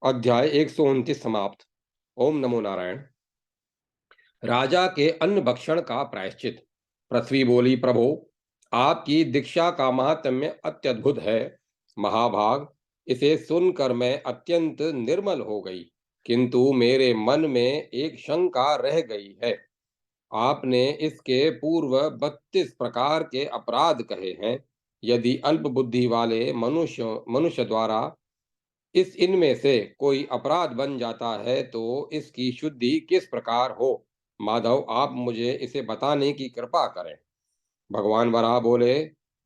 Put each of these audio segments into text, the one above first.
अध्याय 129 समाप्त। ओम नमो नारायण। राजा के अन्न भक्षण का प्रायश्चित। पृथ्वी बोली, प्रभो, आपकी दीक्षा का महात्म्य अत्यद्भुत है। महाभाग, इसे सुनकर मैं अत्यंत निर्मल हो गई, किंतु मेरे मन में एक शंका रह गई है। आपने इसके पूर्व 32 प्रकार के अपराध कहे हैं। यदि अल्प बुद्धि वाले मनुष्य मनुष्य द्वारा इनमें से कोई अपराध बन जाता है तो इसकी शुद्धि किस प्रकार हो? माधव, आप मुझे इसे बताने की कृपा करें। भगवान वराह बोले,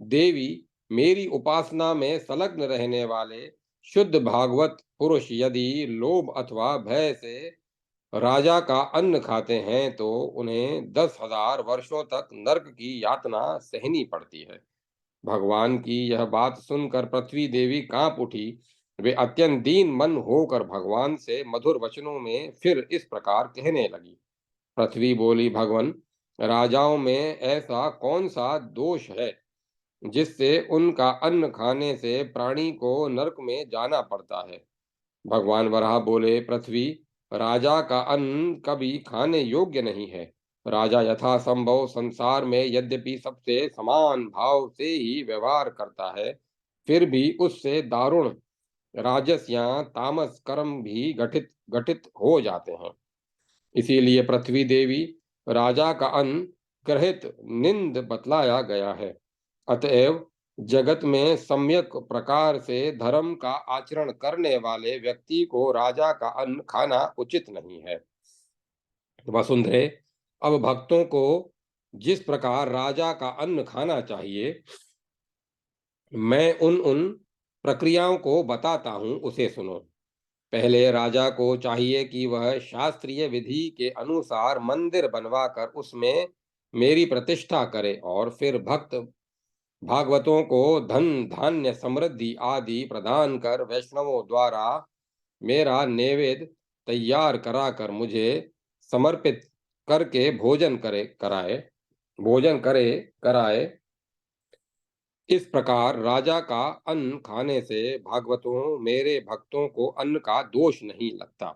देवी, मेरी उपासना में संलग्न रहने वाले शुद्ध भागवत पुरुष यदि लोभ अथवा भय से राजा का अन्न खाते हैं तो उन्हें 10,000 वर्षों तक नरक की यातना सहनी पड़ती है। भगवान की यह बात सुनकर पृथ्वी देवी कांप उठी। वे अत्यंत दीन मन होकर भगवान से मधुर वचनों में फिर इस प्रकार कहने लगी। पृथ्वी बोली, भगवान, राजाओं में ऐसा कौन सा दोष है जिससे उनका अन्न खाने से प्राणी को नरक में जाना पड़ता है? भगवान वराह बोले, पृथ्वी, राजा का अन्न कभी खाने योग्य नहीं है। राजा यथासंभव संसार में यद्यपि सबसे समान भाव से ही व्यवहार करता है, फिर भी उससे दारुण राजस या तामस कर्म भी घटित घटित हो जाते हैं। इसीलिए पृथ्वी देवी, राजा का अन्न ग्रहित निंद बतलाया गया है। अतएव जगत में सम्यक प्रकार से धर्म का आचरण करने वाले व्यक्ति को राजा का अन्न खाना उचित नहीं है। वसुंधरे, अब भक्तों को जिस प्रकार राजा का अन्न खाना चाहिए, मैं उन उन प्रक्रियाओं को बताता हूं, उसे सुनो। पहले राजा को चाहिए कि वह शास्त्रीय विधि के अनुसार मंदिर बनवाकर उसमें मेरी प्रतिष्ठा करे और फिर भक्त भागवतों को धन धान्य समृद्धि आदि प्रदान कर वैष्णवों द्वारा मेरा नैवेद्य तैयार कराकर मुझे समर्पित करके भोजन करे कराए। इस प्रकार राजा का अन्न खाने से भागवतों मेरे भक्तों को अन्न का दोष नहीं लगता।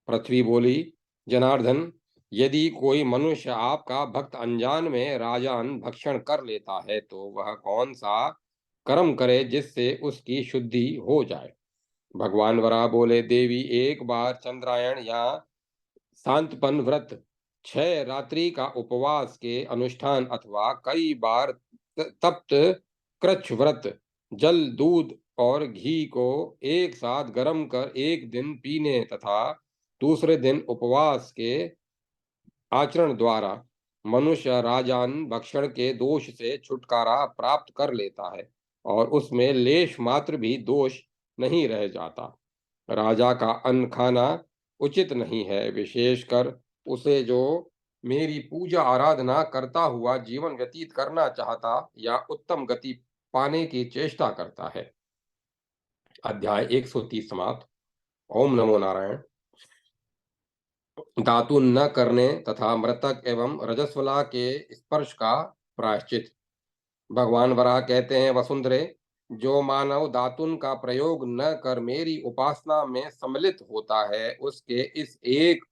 पृथ्वी बोली, जनार्दन, यदि कोई मनुष्य आपका भक्त अनजान में राजान भक्षण कर लेता है तो वह कौन सा कर्म करे जिससे उसकी शुद्धि हो जाए? भगवान वराह बोले, देवी, एक बार चंद्रायण या सांतपन व्रत, 6 रात्रि का उपवास के अनुष्ठान अथवा कई बार तप्त कृच्छ व्रत, जल दूध और घी को एक साथ गर्म कर एक दिन पीने तथा दूसरे दिन उपवास के आचरण द्वारा मनुष्य राजान भक्षण के दोष से छुटकारा प्राप्त कर लेता है और उसमें लेश मात्र भी दोष नहीं रह जाता। राजा का अन्न खाना उचित नहीं है, विशेषकर उसे जो मेरी पूजा आराधना करता हुआ जीवन व्यतीत करना चाहता या उत्तम गति पाने की चेष्टा करता है। अध्याय 130 समाप्त। ओम नमो नारायण। दातुन न करने तथा मृतक एवं रजस्वला के स्पर्श का प्रायश्चित। भगवान वराह कहते हैं, वसुंधरे, जो मानव दातुन का प्रयोग न कर मेरी उपासना में सम्मिलित होता है उसके इस एक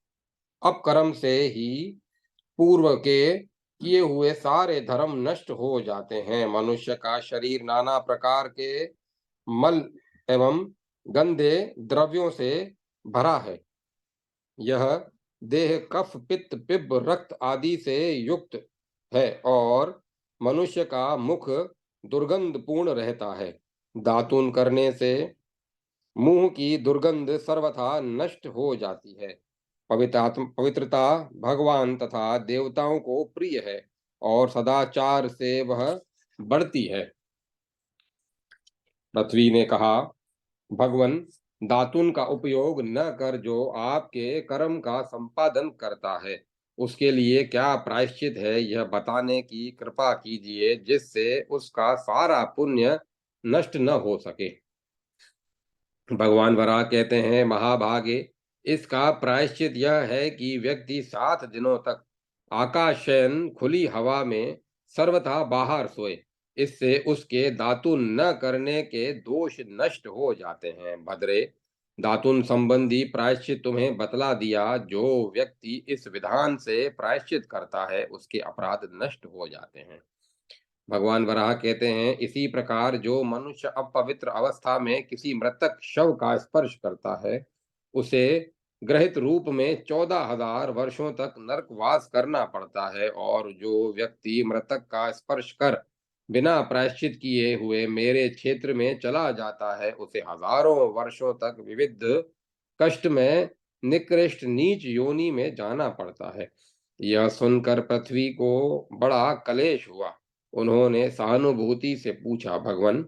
अपकर्म से ही पूर्व के किए हुए सारे धर्म नष्ट हो जाते हैं। मनुष्य का शरीर नाना प्रकार के मल एवं गंदे द्रव्यों से भरा है। यह देह कफ पित्त पिब्ब रक्त आदि से युक्त है और मनुष्य का मुख दुर्गंध पूर्ण रहता है। दातून करने से मुंह की दुर्गंध सर्वथा नष्ट हो जाती है। पवित्रता भगवान तथा देवताओं को प्रिय है और सदाचार से वह बढ़ती है। पृथ्वी ने कहा, भगवन, दातुन का उपयोग न कर जो आपके कर्म का संपादन करता है उसके लिए क्या प्रायश्चित है, यह बताने की कृपा कीजिए जिससे उसका सारा पुण्य नष्ट न हो सके। भगवान वराह कहते हैं, महाभागे, इसका प्रायश्चित यह है कि व्यक्ति 7 दिनों तक आकाश शयन खुली हवा में सर्वथा बाहर सोए। इससे उसके दातुन न करने के दोष नष्ट हो जाते हैं। भद्रे, दातुन संबंधी प्रायश्चित तुम्हें बतला दिया। जो व्यक्ति इस विधान से प्रायश्चित करता है उसके अपराध नष्ट हो जाते हैं। भगवान वराह कहते हैं, इसी प्रकार जो मनुष्य अपवित्र अवस्था में किसी मृतक शव का स्पर्श करता है उसे ग्रहित रूप में 14,000 वर्षों तक नरकवास करना पड़ता है। और जो व्यक्ति मृतक का स्पर्श कर बिना प्रायश्चित किए हुए मेरे क्षेत्र में चला जाता है उसे हजारों वर्षों तक विविध कष्ट में निकृष्ट नीच योनि में जाना पड़ता है। यह सुनकर पृथ्वी को बड़ा कलेश हुआ। उन्होंने सहानुभूति से पूछा, भगवन,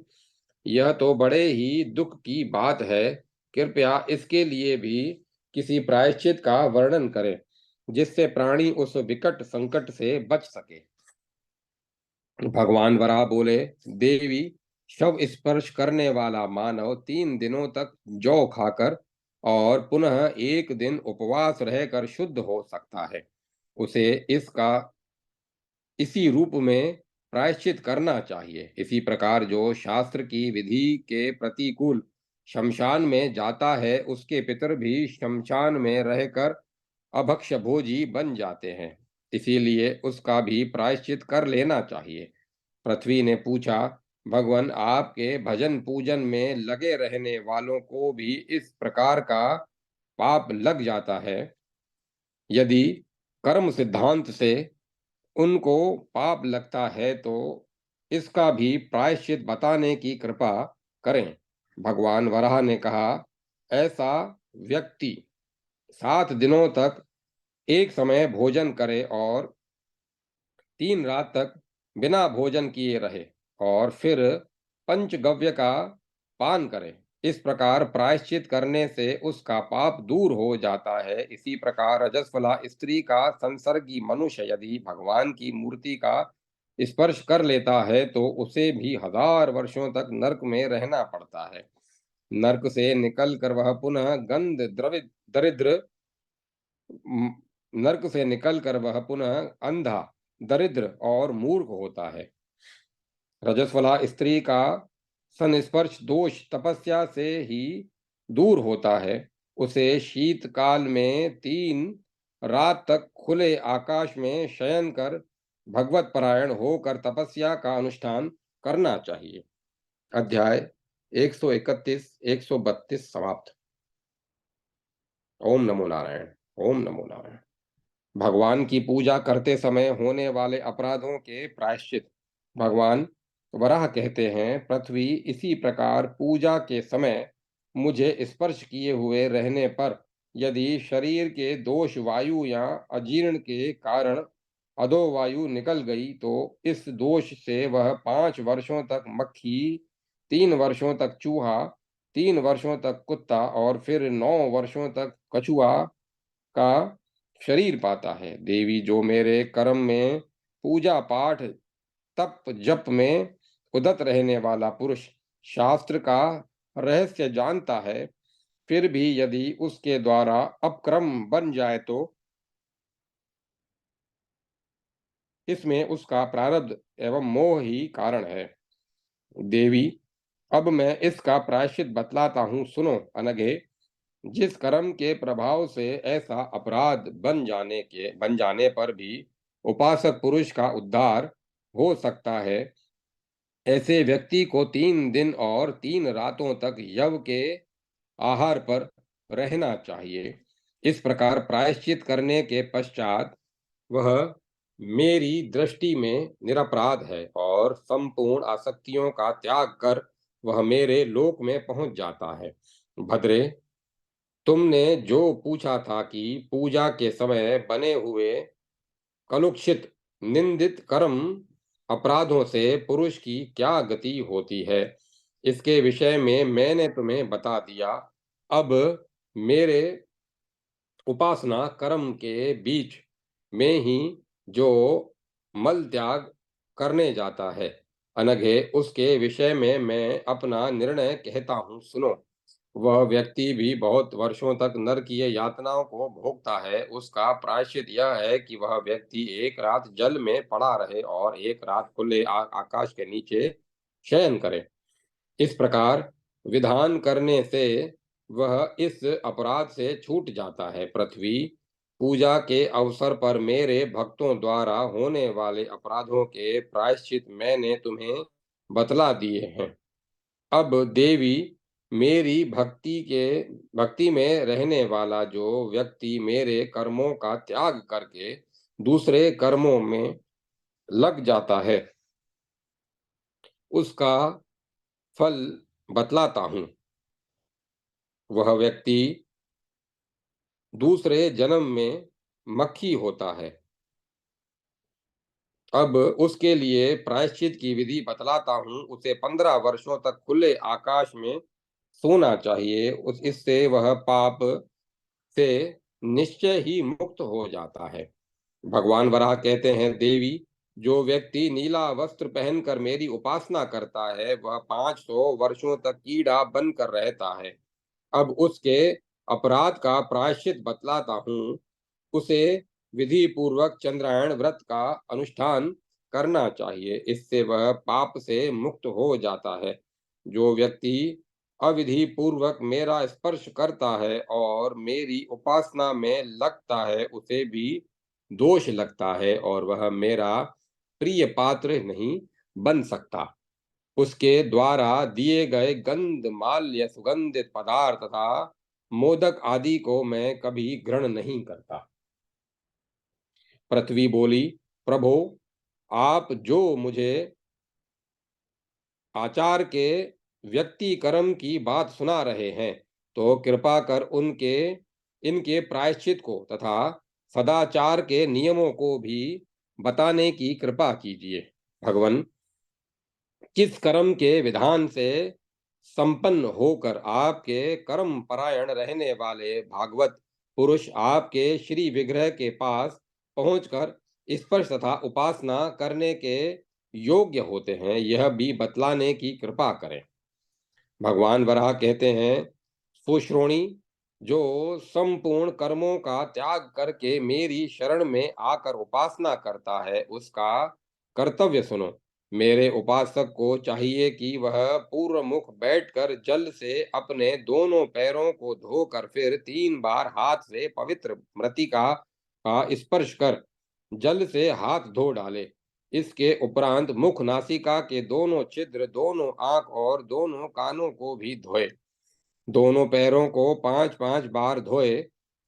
यह तो बड़े ही दुख की बात है। कृपया इसके लिए भी किसी प्रायश्चित का वर्णन करें जिससे प्राणी उस विकट संकट से बच सके। भगवान वराह बोले, देवी, शव स्पर्श करने वाला मानव 3 दिनों तक जौ खाकर और पुनः एक दिन उपवास रहकर शुद्ध हो सकता है। उसे इसका इसी रूप में प्रायश्चित करना चाहिए। इसी प्रकार जो शास्त्र की विधि के प्रतिकूल शमशान में जाता है उसके पितर भी शमशान में रहकर अभक्ष भोजी बन जाते हैं, इसीलिए उसका भी प्रायश्चित कर लेना चाहिए। पृथ्वी ने पूछा, भगवान, आपके भजन पूजन में लगे रहने वालों को भी इस प्रकार का पाप लग जाता है? यदि कर्म सिद्धांत से उनको पाप लगता है तो इसका भी प्रायश्चित बताने की कृपा करें। भगवान वराह ने कहा, ऐसा व्यक्ति 7 दिनों तक एक समय भोजन करे और 3 रात तक बिना भोजन किए रहे और फिर पंचगव्य का पान करे। इस प्रकार प्रायश्चित करने से उसका पाप दूर हो जाता है। इसी प्रकार रजस्वला स्त्री का संसर्गी मनुष्य यदि भगवान की मूर्ति का स्पर्श कर लेता है तो उसे भी 1000 वर्षों तक नरक में रहना पड़ता है। नरक से निकल कर वह पुनः गंध द्रवित दरिद्र म- नरक से निकलकर वह पुनः अंधा, दरिद्र और मूर्ख होता है। रजस्वला स्त्री का संस्पर्श दोष तपस्या से ही दूर होता है। उसे शीतकाल में 3 रात तक खुले आकाश में शयन कर भगवत परायण होकर तपस्या का अनुष्ठान करना चाहिए। अध्याय 131 132 समाप्त। ओम नमो नारायण। ओम नमो नारायण। भगवान की पूजा करते समय होने वाले अपराधों के प्रायश्चित। भगवान वराह कहते हैं, पृथ्वी, इसी प्रकार पूजा के समय मुझे स्पर्श किए हुए रहने पर यदि शरीर के दोष वायु या अजीर्ण के कारण अधोवायु निकल गई तो इस दोष से वह 5 वर्षों तक मक्खी, 3 वर्षों तक चूहा, 3 वर्षों तक कुत्ता और फिर 9 वर्षों तक कछुआ का शरीर पाता है। देवी, जो मेरे कर्म में पूजा पाठ तप जप में उदत रहने वाला पुरुष शास्त्र का रहस्य जानता है, फिर भी यदि उसके द्वारा अपक्रम बन जाए तो इसमें उसका प्रारब्ध एवं मोह ही कारण है। देवी, अब मैं इसका प्रायश्चित बतलाता हूँ, सुनो अनघे। जिस कर्म के प्रभाव से ऐसा अपराध बन जाने पर भी उपासक पुरुष का उद्धार हो सकता है, ऐसे व्यक्ति को 3 दिन और 3 रातों तक यव के आहार पर रहना चाहिए। इस प्रकार प्रायश्चित करने के पश्चात वह मेरी दृष्टि में निरपराध है और संपूर्ण आसक्तियों का त्याग कर वह मेरे लोक में पहुंच जाता है। भद्रे, तुमने जो पूछा था कि पूजा के समय बने हुए कलुषित निंदित कर्म अपराधों से पुरुष की क्या गति होती है, इसके विषय में मैंने तुम्हें बता दिया। अब मेरे उपासना कर्म के बीच में ही जो मल त्याग करने जाता है, अनघे, उसके विषय में मैं अपना निर्णय कहता हूँ, सुनो। वह व्यक्ति भी बहुत वर्षों तक नरकीय यातनाओं को भोगता है। उसका प्रायश्चित यह है कि वह व्यक्ति एक रात जल में पड़ा रहे और एक रात खुले आकाश के नीचे शयन करे। इस प्रकार विधान करने से वह इस अपराध से छूट जाता है। पृथ्वी, पूजा के अवसर पर मेरे भक्तों द्वारा होने वाले अपराधों के प्रायश्चित मैंने तुम्हें बतला दिए हैं। अब देवी, मेरी भक्ति में रहने वाला जो व्यक्ति मेरे कर्मों का त्याग करके दूसरे कर्मों में लग जाता है, उसका फल बतलाता हूँ। वह व्यक्ति दूसरे जन्म में मक्खी होता है। अब उसके लिए प्रायश्चित की विधि बतलाता हूँ। उसे 15 वर्षों तक खुले आकाश में सोना चाहिए। उस इससे वह पाप से निश्चय ही मुक्त हो जाता है। भगवान वराह कहते हैं, देवी, जो व्यक्ति नीला वस्त्र पहनकर मेरी उपासना करता है, वह 500 वर्षों तक कीड़ा बनकर रहता है। अब उसके अपराध का प्रायश्चित बतलाता हूँ। उसे विधि पूर्वक चंद्रायण व्रत का अनुष्ठान करना चाहिए। इससे वह पाप से मुक्त हो जाता है। जो व्यक्ति अविधि पूर्वक मेरा स्पर्श करता है और मेरी उपासना में लगता है, उसे भी दोष लगता है और वह मेरा प्रिय पात्र नहीं बन सकता। उसके द्वारा दिए गए गंध, माल्य, सुगंधित पदार्थ तथा मोदक आदि को मैं कभी ग्रहण नहीं करता। पृथ्वी बोली, प्रभो, आप जो मुझे आचार के व्यक्ति कर्म की बात सुना रहे हैं, तो कृपा कर उनके इनके प्रायश्चित को तथा सदाचार के नियमों को भी बताने की कृपा कीजिए। भगवन, किस कर्म के विधान से संपन्न होकर आपके कर्म परायण रहने वाले भागवत पुरुष आपके श्री विग्रह के पास पहुंचकर स्पर्श तथा उपासना करने के योग्य होते हैं, यह भी बतलाने की कृपा करें। भगवान वराह कहते हैं, सुश्रोणी, जो संपूर्ण कर्मों का त्याग करके मेरी शरण में आकर उपासना करता है, उसका कर्तव्य सुनो। मेरे उपासक को चाहिए कि वह पूर्व मुख बैठकर जल से अपने दोनों पैरों को धोकर फिर 3 बार हाथ से पवित्र मृतिका का स्पर्श कर जल से हाथ धो डाले। इसके उपरांत मुख, नासिका के दोनों छिद्र, दोनों आंख और दोनों कानों को भी धोए। दोनों पैरों को 5-5 बार धोए।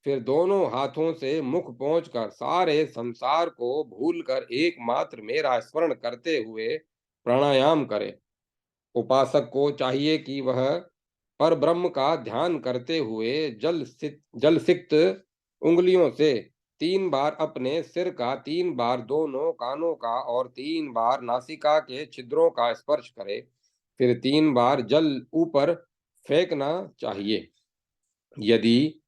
फिर दोनों हाथों से मुख पोंछकर सारे संसार को भूलकर एकमात्र मेरा स्मरण करते हुए प्राणायाम करे। उपासक को चाहिए कि वह परब्रह्म का ध्यान करते हुए जल सिक्त उंगलियों से 3 बार अपने सिर का, 3 बार दोनों कानों का और 3 बार नासिका के छिद्रों का स्पर्श करे। फिर 3 बार जल ऊपर फेंकना चाहिए। यदि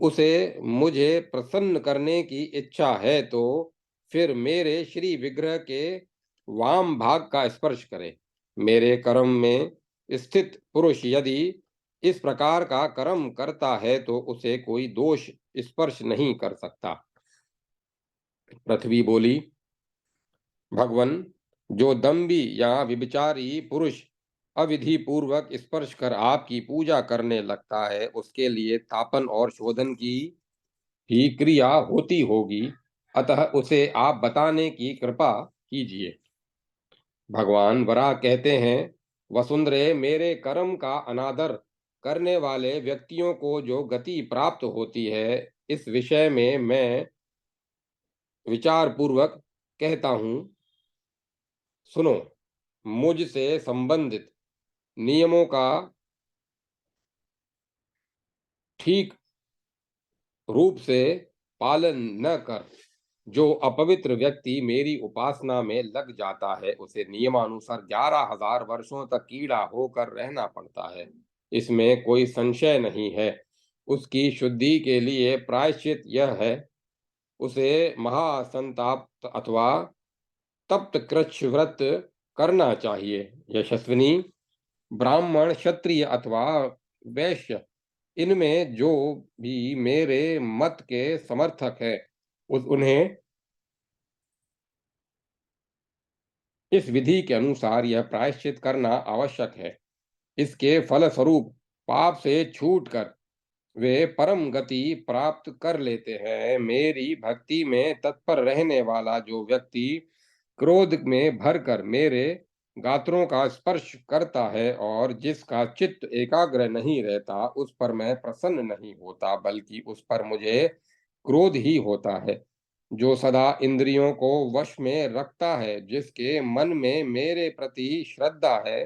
उसे मुझे प्रसन्न करने की इच्छा है, तो फिर मेरे श्री विग्रह के वाम भाग का स्पर्श करे। मेरे कर्म में स्थित पुरुष यदि इस प्रकार का कर्म करता है, तो उसे कोई दोष स्पर्श नहीं कर सकता। पृथ्वी बोली, भगवन, जो दंभी या विभिचारी पुरुष अविधि पूर्वक स्पर्श कर आपकी पूजा करने लगता है, उसके लिए तापन और शोधन की ही क्रिया होती होगी। अतः उसे आप बताने की कृपा कीजिए। भगवान वराह कहते हैं, वसुंधरे, मेरे कर्म का अनादर करने वाले व्यक्तियों को जो गति प्राप्त होती है, इस विषय में मैं विचार पूर्वक कहता हूँ, सुनो। मुझसे संबंधित नियमों का ठीक रूप से पालन न कर जो अपवित्र व्यक्ति मेरी उपासना में लग जाता है, उसे नियमानुसार 11,000 वर्षों तक कीड़ा होकर रहना पड़ता है। इसमें कोई संशय नहीं है। उसकी शुद्धि के लिए प्रायश्चित यह है, उसे महासंताप अथवा तप्त कृच्छ व्रत करना चाहिए। यशस्विनी, ब्राह्मण, क्षत्रिय अथवा वैश्य, इनमें जो भी मेरे मत के समर्थक है, उन्हें इस विधि के अनुसार यह प्रायश्चित करना आवश्यक है। इसके फलस्वरूप पाप से छूटकर वे परम गति प्राप्त कर लेते हैं। मेरी भक्ति में तत्पर रहने वाला जो व्यक्ति क्रोध में भरकर मेरे गात्रों का स्पर्श करता है और जिसका चित्त एकाग्र नहीं रहता, उस पर मैं प्रसन्न नहीं होता, बल्कि उस पर मुझे क्रोध ही होता है। जो सदा इंद्रियों को वश में रखता है, जिसके मन में मेरे प्रति श्रद्धा है,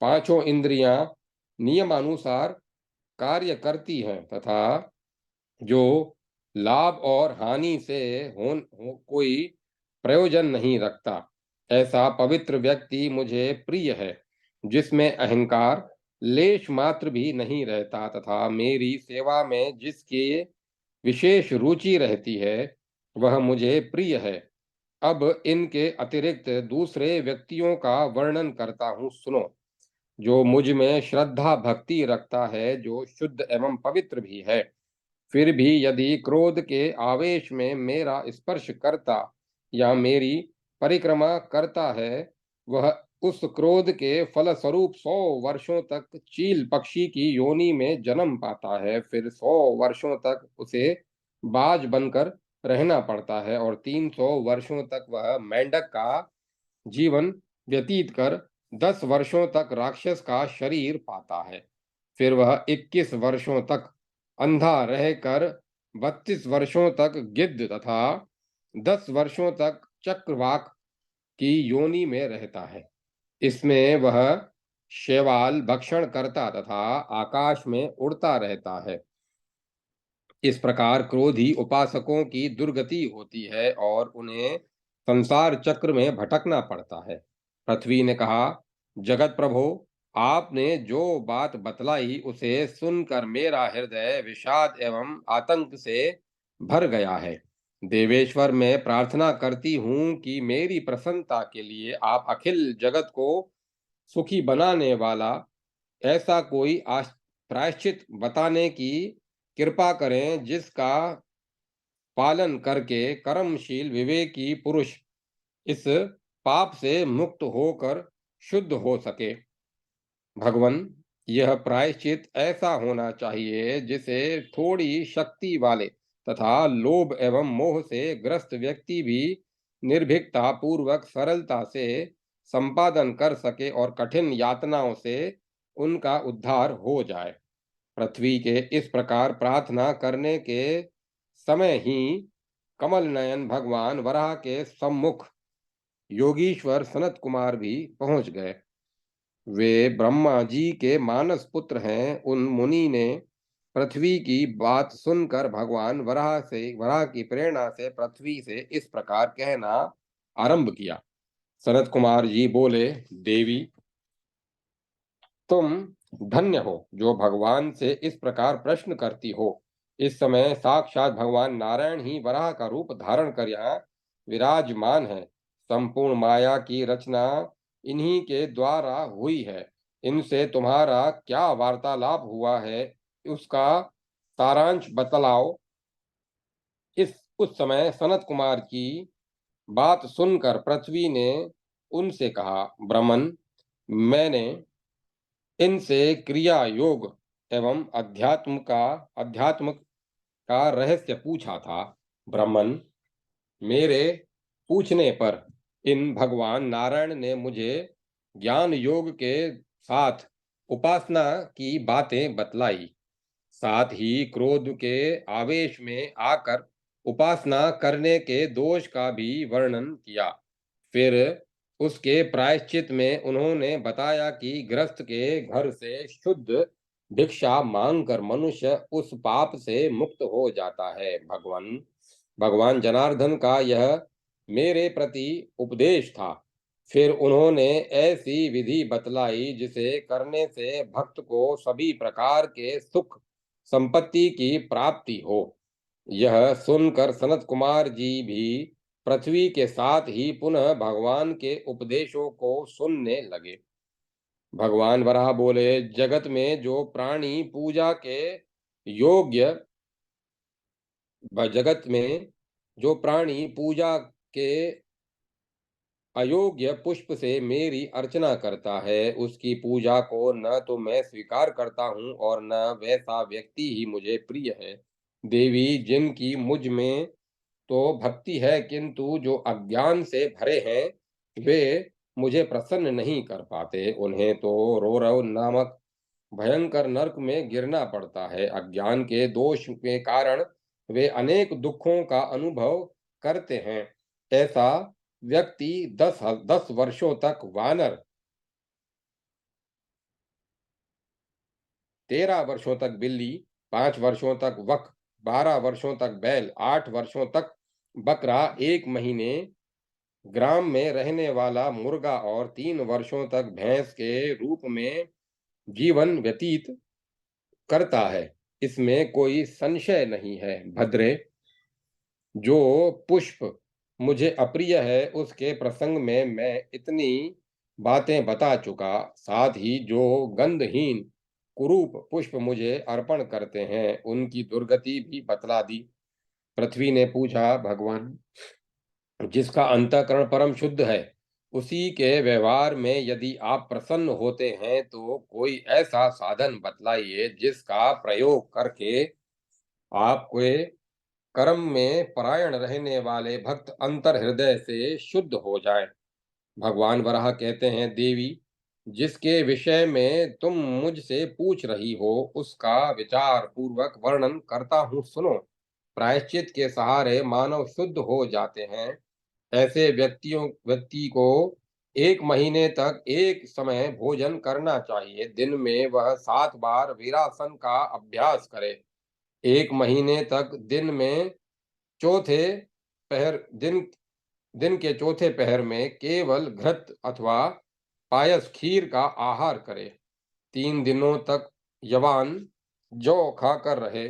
पांचों इंद्रियां नियमानुसार कार्य करती हैं तथा जो लाभ और हानि से कोई प्रयोजन नहीं रखता, ऐसा पवित्र व्यक्ति मुझे प्रिय है। जिसमें अहंकार लेश मात्र भी नहीं रहता तथा मेरी सेवा में जिसकी विशेष रुचि रहती है, वह मुझे प्रिय है। अब इनके अतिरिक्त दूसरे व्यक्तियों का वर्णन करता हूँ, सुनो। जो मुझ में श्रद्धा भक्ति रखता है, जो शुद्ध एवं पवित्र भी है, फिर भी यदि क्रोध के आवेश में मेरा स्पर्श करता या मेरी परिक्रमा करता है, वह उस क्रोध के फलस्वरूप 100 वर्षों तक चील पक्षी की योनि में जन्म पाता है। फिर 100 वर्षों तक उसे बाज बनकर रहना पड़ता है और 300 वर्षों तक वह मेंढक का जीवन व्यतीत कर 10 वर्षों तक राक्षस का शरीर पाता है। फिर वह 21 वर्षों तक अंधा रहकर 32 वर्षों तक गिद्ध तथा 10 वर्षों तक चक्रवाक की योनि में रहता है। इसमें वह शैवाल भक्षण करता तथा आकाश में उड़ता रहता है। इस प्रकार क्रोधी उपासकों की दुर्गति होती है और उन्हें संसार चक्र में भटकना पड़ता है। पृथ्वी ने कहा, जगत प्रभो, आपने जो बात बतलाई उसे सुनकर मेरा हृदय विषाद एवं आतंक से भर गया है। देवेश्वर, मैं प्रार्थना करती हूँ कि मेरी प्रसन्नता के लिए आप अखिल जगत को सुखी बनाने वाला ऐसा कोई प्रायश्चित बताने की कृपा करें, जिसका पालन करके कर्मशील विवेकी पुरुष इस पाप से मुक्त होकर शुद्ध हो सके। भगवन, यह प्रायश्चित ऐसा होना चाहिए जिसे थोड़ी शक्ति वाले तथा लोभ एवं मोह से ग्रस्त व्यक्ति भी निर्भीकता पूर्वक सरलता से संपादन कर सके और कठिन यातनाओं से उनका उद्धार हो जाए। पृथ्वी के इस प्रकार प्रार्थना करने के समय ही कमल नयन भगवान वराह के सम्मुख योगीश्वर सनत कुमार भी पहुंच गए। वे ब्रह्मा जी के मानस पुत्र हैं। उन मुनि ने पृथ्वी की बात सुनकर भगवान वराह की प्रेरणा से पृथ्वी से इस प्रकार कहना आरंभ किया। सनत कुमार जी बोले, देवी, तुम धन्य हो जो भगवान से इस प्रकार प्रश्न करती हो। इस समय साक्षात भगवान नारायण ही वराह का रूप धारण कर यहाँ विराजमान है। संपूर्ण माया की रचना इन्हीं के द्वारा हुई है। इनसे तुम्हारा क्या वार्तालाप हुआ है, उसका सारांश बतलाओ। उस समय सनत कुमार की बात सुनकर पृथ्वी ने उनसे कहा, ब्रह्मन, मैंने इनसे क्रिया योग एवं अध्यात्म का रहस्य पूछा था। ब्राह्मण, मेरे पूछने पर इन भगवान नारायण ने मुझे ज्ञान योग के साथ उपासना की बातें बतलाई। साथ ही क्रोध के आवेश में आकर उपासना करने के दोष का भी वर्णन किया। फिर उसके प्रायश्चित में उन्होंने बताया कि गृहस्थ के घर से शुद्ध भिक्षा मांगकर मनुष्य उस पाप से मुक्त हो जाता है। भगवान जनार्दन का यह मेरे प्रति उपदेश था। फिर उन्होंने ऐसी विधि बतलाई जिसे करने से भक्त को सभी प्रकार के सुख संपत्ति की प्राप्ति हो। यह सुनकर सनत कुमार जी भी पृथ्वी के साथ ही पुनः भगवान के उपदेशों को सुनने लगे। भगवान वराह बोले, जगत में जो प्राणी पूजा के योग्य जगत में जो प्राणी पूजा के अयोग्य पुष्प से मेरी अर्चना करता है, उसकी पूजा को न तो मैं स्वीकार करता हूँ और न वैसा व्यक्ति ही मुझे प्रिय है। देवी, जिनकी मुझ में तो भक्ति है, किंतु जो अज्ञान से भरे हैं, वे मुझे प्रसन्न नहीं कर पाते। उन्हें तो रौरव नामक भयंकर नरक में गिरना पड़ता है। अज्ञान के दोष के कारण वे अनेक दुखों का अनुभव करते हैं। ऐसा व्यक्ति 10 वर्षों तक वानर, 13 वर्षों तक बिल्ली, 5 वर्षों तक वक, 12 वर्षों तक बैल, 8 वर्षों तक बकरा, 1 महीने ग्राम में रहने वाला मुर्गा और 3 वर्षों तक भैंस के रूप में जीवन व्यतीत करता है। इसमें कोई संशय नहीं है। भद्रे, जो पुष्प मुझे अप्रिय है, उसके प्रसंग में मैं इतनी बातें बता चुका। साथ ही जो गंधहीन कुरूप पुष्प मुझे अर्पण करते हैं, उनकी दुर्गति भी बतला दी। पृथ्वी ने पूछा, भगवान, जिसका अंतःकरण परम शुद्ध है, उसी के व्यवहार में यदि आप प्रसन्न होते हैं, तो कोई ऐसा साधन बतलाइए जिसका प्रयोग करके आपके कर्म में परायण रहने वाले भक्त अंतर हृदय से शुद्ध हो जाए। भगवान वराह कहते हैं, देवी, जिसके विषय में तुम मुझसे पूछ रही हो, उसका विचार पूर्वक वर्णन करता हूँ, सुनो। प्रायश्चित के सहारे मानव शुद्ध हो जाते हैं। ऐसे व्यक्ति को 1 महीने तक एक समय भोजन करना चाहिए। दिन में वह 7 बार वीरासन का अभ्यास करे। 1 महीने तक चौथे दिन दिन के चौथे पहर में केवल घृत अथवा पायस खीर का आहार करे। 3 दिनों तक यवान जौ खाकर रहे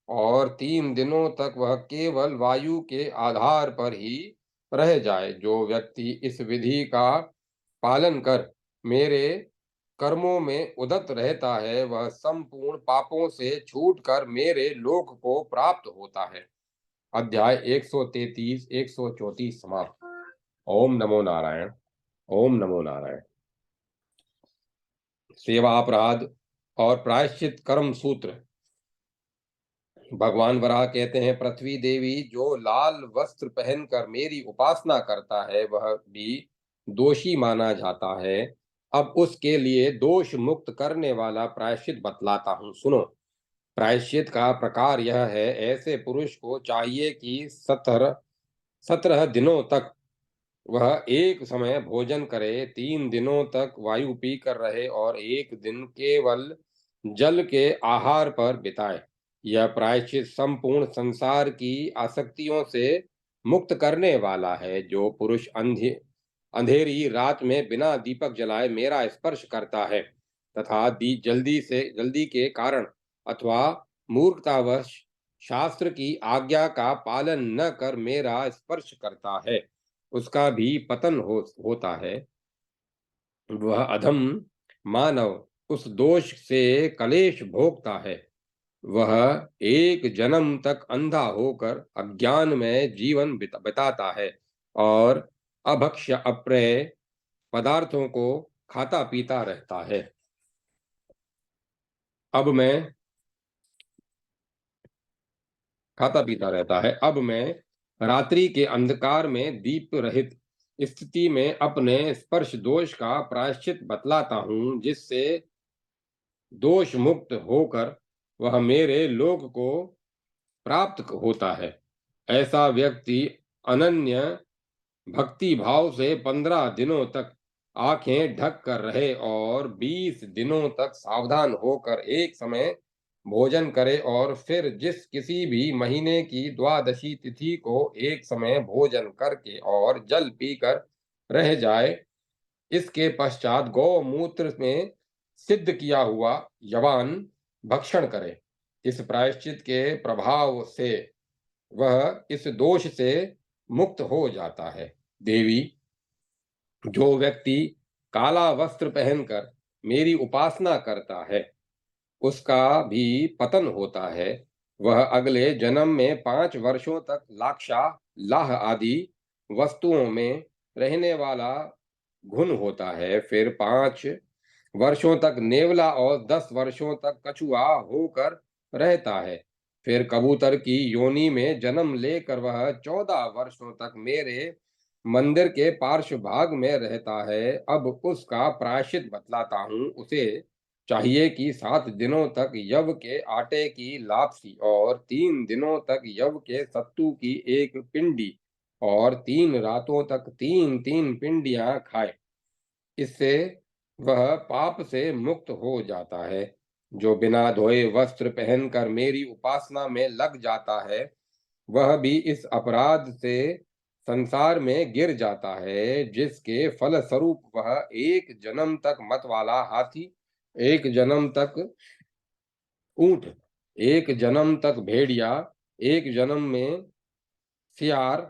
और 3 दिनों तक वह केवल वायु के आधार पर ही रह जाए। जो व्यक्ति इस विधि का पालन कर मेरे कर्मों में उदत रहता है, वह संपूर्ण पापों से छूटकर मेरे लोक को प्राप्त होता है। अध्याय 133 134 समाप्त। ओम नमो नारायण। ओम नमो नारायण। सेवा अपराध और प्रायश्चित कर्म सूत्र। भगवान वराह कहते हैं, पृथ्वी देवी, जो लाल वस्त्र पहनकर मेरी उपासना करता है, वह भी दोषी माना जाता है। अब उसके लिए दोष मुक्त करने वाला प्रायश्चित बतलाता हूँ, सुनो। प्रायश्चित का प्रकार यह है, ऐसे पुरुष को चाहिए कि 17 दिनों तक वह एक समय भोजन करे, 3 दिनों तक वायु पीकर रहे और 1 दिन केवल जल के आहार पर बिताए। यह प्रायश्चित संपूर्ण संसार की आसक्तियों से मुक्त करने वाला है। जो पुरुष अंधेरी रात में बिना दीपक जलाए मेरा स्पर्श करता है तथा जल्दी के कारण अथवा मूर्खतावश शास्त्र की आज्ञा का पालन न कर मेरा स्पर्श करता है, उसका भी पतन होता है। वह अधम मानव उस दोष से कलेश भोगता है। वह एक जन्म तक अंधा होकर अज्ञान में जीवन बिताता है और अभक्ष्य अप्रेय पदार्थों को खाता पीता रहता है। अब मैं खाता पीता रहता है। अब मैं रात्रि के अंधकार में दीप रहित स्थिति में अपने स्पर्श दोष का प्रायश्चित बतलाता हूँ, जिससे दोष मुक्त होकर वह मेरे लोक को प्राप्त होता है। ऐसा व्यक्ति अनन्य भक्ति भाव से 15 दिनों तक आंखें ढक कर रहे और 20 दिनों तक सावधान होकर एक समय भोजन करे और फिर जिस किसी भी महीने की द्वादशी तिथि को एक समय भोजन करके और जल पीकर रह जाए। इसके पश्चात गौमूत्र में सिद्ध किया हुआ यवान भक्षण करे। इस प्रायश्चित के प्रभाव से वह इस दोष से मुक्त हो जाता है। देवी, जो व्यक्ति काला वस्त्र पहनकर मेरी उपासना करता है, उसका भी पतन होता है। वह अगले जन्म में 5 वर्षों तक लाक्षा, लाह आदि वस्तुओं में रहने वाला घुन होता है, फिर 5 वर्षों तक नेवला और 10 वर्षों तक कछुआ होकर रहता है। फिर कबूतर की योनि में जन्म लेकर वह 14 वर्षों तक मेरे मंदिर के पार्श्व भाग में रहता है। अब उसका प्रायश्चित बतलाता हूँ। उसे चाहिए कि 7 दिनों तक यव के आटे की लापसी और 3 दिनों तक यव के सत्तू की एक पिंडी और 3 रातों तक 3-3 पिंडियां खाए। इससे वह पाप से मुक्त हो जाता है। जो बिना धोए वस्त्र पहनकर मेरी उपासना में लग जाता है, वह भी इस अपराध से संसार में गिर जाता है, जिसके फलस्वरूप वह 1 जन्म तक मतवाला हाथी, 1 जन्म तक ऊंट, 1 जन्म तक भेड़िया, 1 जन्म में सियार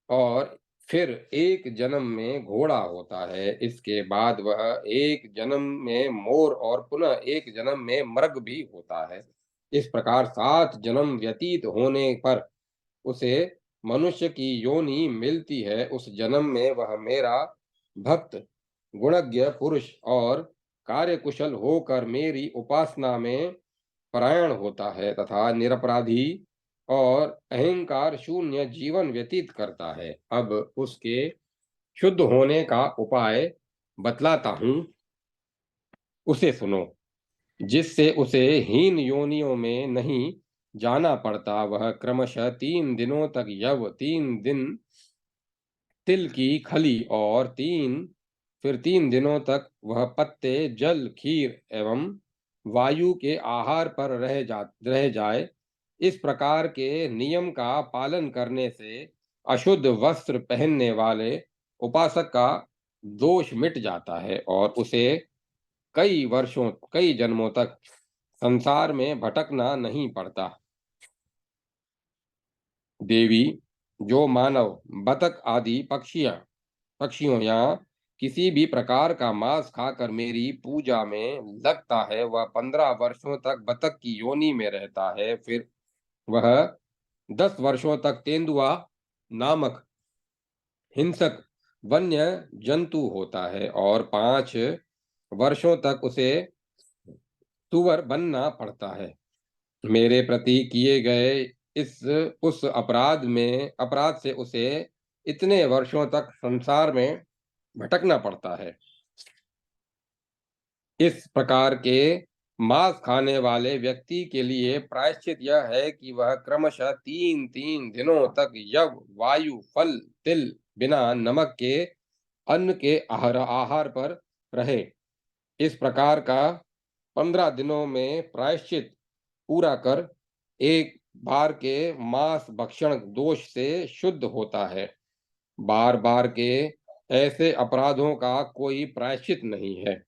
और फिर 1 जन्म में घोड़ा होता है। इसके बाद वह 1 जन्म में मोर और पुनः 1 जन्म में मृग भी होता है। इस प्रकार 7 जन्म व्यतीत होने पर उसे मनुष्य की योनि मिलती है। उस जन्म में वह मेरा भक्त, गुणज्ञ पुरुष और कार्यकुशल होकर मेरी उपासना में परायण होता है तथा निरपराधी और अहंकार शून्य जीवन व्यतीत करता है। अब उसके शुद्ध होने का उपाय बतलाता हूँ, उसे सुनो। जिससे उसे हीन योनियों में नहीं जाना पड़ता। वह क्रमशः 3 दिनों तक यव, 3 दिन तिल की खली और फिर 3 दिनों तक वह पत्ते, जल, खीर एवं वायु के आहार पर रह जाए। इस प्रकार के नियम का पालन करने से अशुद्ध वस्त्र पहनने वाले उपासक का दोष मिट जाता है और उसे कई जन्मों तक संसार में भटकना नहीं पड़ता। देवी, जो मानव बतख आदि पक्षियों या किसी भी प्रकार का मांस खाकर मेरी पूजा में लगता है, वह 15 वर्षों तक बतख की योनि में रहता है। फिर वह 10 वर्षों तक तेंदुआ नामक हिंसक वन्य जंतु होता है और 5 वर्षों तक उसे सुअर बनना पड़ता है। मेरे प्रति किए गए इस उस अपराध से उसे इतने वर्षों तक संसार में भटकना पड़ता है। इस प्रकार के मांस खाने वाले व्यक्ति के लिए प्रायश्चित यह है कि वह क्रमशः 3-3 दिनों तक यव, वायु, फल, तिल बिना नमक के अन्न के आहार पर रहे। इस प्रकार का 15 दिनों में प्रायश्चित पूरा कर एक बार के मांस भक्षण दोष से शुद्ध होता है। बार बार के ऐसे अपराधों का कोई प्रायश्चित नहीं है।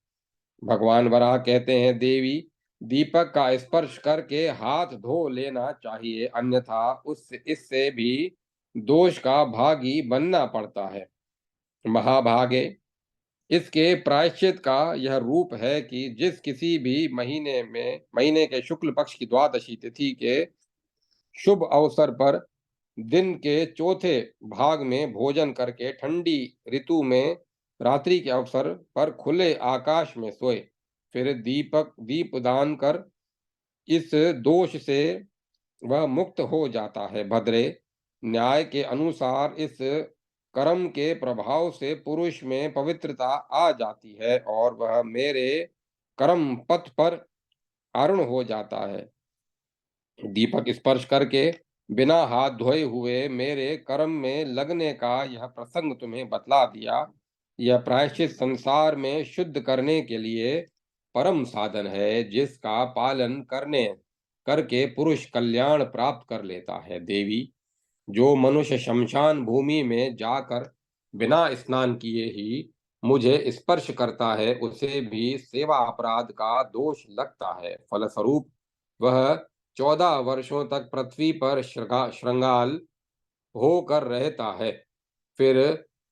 भगवान वराह कहते हैं, देवी, दीपक का स्पर्श करके हाथ धो लेना चाहिए, अन्यथा इससे भी दोष का भागी बनना पड़ता है। महाभागे, इसके प्रायश्चित का यह रूप है कि जिस किसी भी महीने के शुक्ल पक्ष की द्वादशी तिथि के शुभ अवसर पर दिन के चौथे भाग में भोजन करके ठंडी ऋतु में रात्रि के अवसर पर खुले आकाश में सोए, फिर दीप दान कर इस दोष से वह मुक्त हो जाता है। भद्रे, न्याय के अनुसार इस कर्म के प्रभाव से पुरुष में पवित्रता आ जाती है और वह मेरे कर्म पथ पर आरूढ़ हो जाता है। दीपक स्पर्श करके बिना हाथ धोए हुए मेरे कर्म में लगने का यह प्रसंग तुम्हें बतला दिया। यह प्रायश्चित संसार में शुद्ध करने के लिए परम साधन है, जिसका पालन करके पुरुष कल्याण प्राप्त कर लेता है। देवी, जो मनुष्य शमशान भूमि में जाकर बिना स्नान किए ही मुझे स्पर्श करता है, उसे भी सेवा अपराध का दोष लगता है। फलस्वरूप वह 14 वर्षों तक पृथ्वी पर श्रृंगाल होकर रहता है। फिर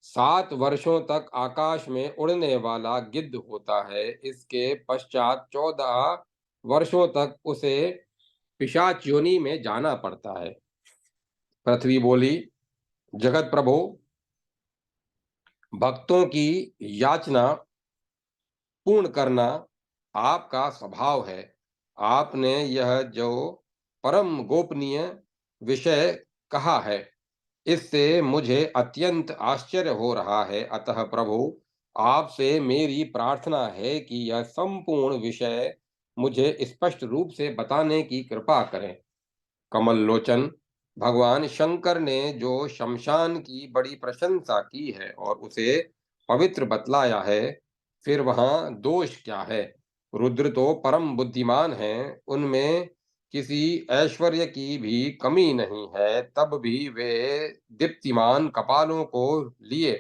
7 वर्षों तक आकाश में उड़ने वाला गिद्ध होता है। इसके पश्चात 14 वर्षों तक उसे पिशाच योनि में जाना पड़ता है। पृथ्वी बोली, जगत प्रभु, भक्तों की याचना पूर्ण करना आपका स्वभाव है। आपने यह जो परम गोपनीय विषय कहा है, इससे मुझे अत्यंत आश्चर्य हो रहा है। अतः प्रभु, आपसे मेरी प्रार्थना है कि यह संपूर्ण विषय मुझे स्पष्ट रूप से बताने की कृपा करें। कमल लोचन, भगवान शंकर ने जो शमशान की बड़ी प्रशंसा की है और उसे पवित्र बतलाया है, फिर वहां दोष क्या है? रुद्र तो परम बुद्धिमान हैं, उनमें किसी ऐश्वर्य की भी कमी नहीं है, तब भी वे दीप्तिमान कपालों को लिए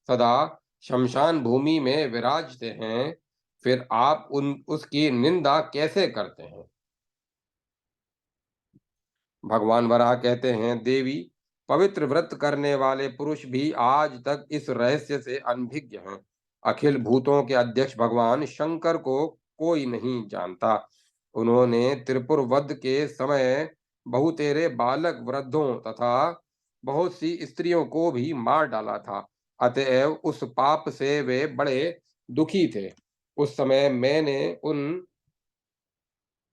सदा शमशान भूमि में विराजते हैं। फिर आप उसकी निंदा कैसे करते हैं? भगवान वराह कहते हैं, देवी, पवित्र व्रत करने वाले पुरुष भी आज तक इस रहस्य से अनभिज्ञ हैं। अखिल भूतों के अध्यक्ष भगवान शंकर को कोई नहीं जानता। उन्होंने त्रिपुर वध के समय बहुतेरे बालक, वृद्धों तथा बहुत सी स्त्रियों को भी मार डाला था। अतएव उस पाप से वे बड़े दुखी थे। उस समय मैंने उन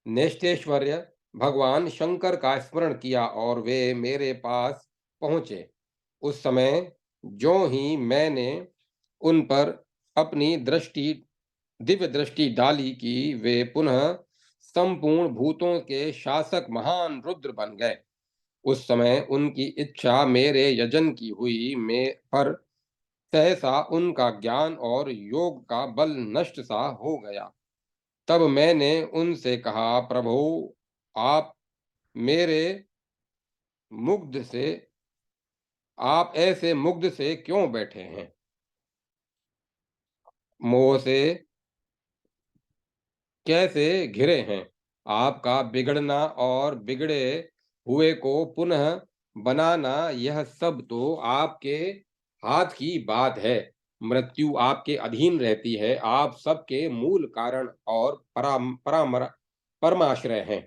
नेष्टेश्वर्य भगवान शंकर का स्मरण किया और वे मेरे पास पहुंचे। उस समय जो ही मैंने उन पर अपनी दृष्टि, दिव्य दृष्टि डाली कि वे पुनः संपूर्ण भूतों के शासक महान रुद्र बन गए। उस समय उनकी इच्छा मेरे यजन की हुई, में पर सहसा उनका ज्ञान और योग का बल नष्ट सा हो गया। तब मैंने उनसे कहा, प्रभु, आप मेरे मुग्ध से आप ऐसे मुग्ध से क्यों बैठे हैं? मोह से कैसे घिरे हैं? आपका बिगड़ना और बिगड़े हुए को पुनः बनाना, यह सब तो आपके हाथ की बात है। मृत्यु आपके अधीन रहती है। आप सबके मूल कारण और परमाश्रय हैं।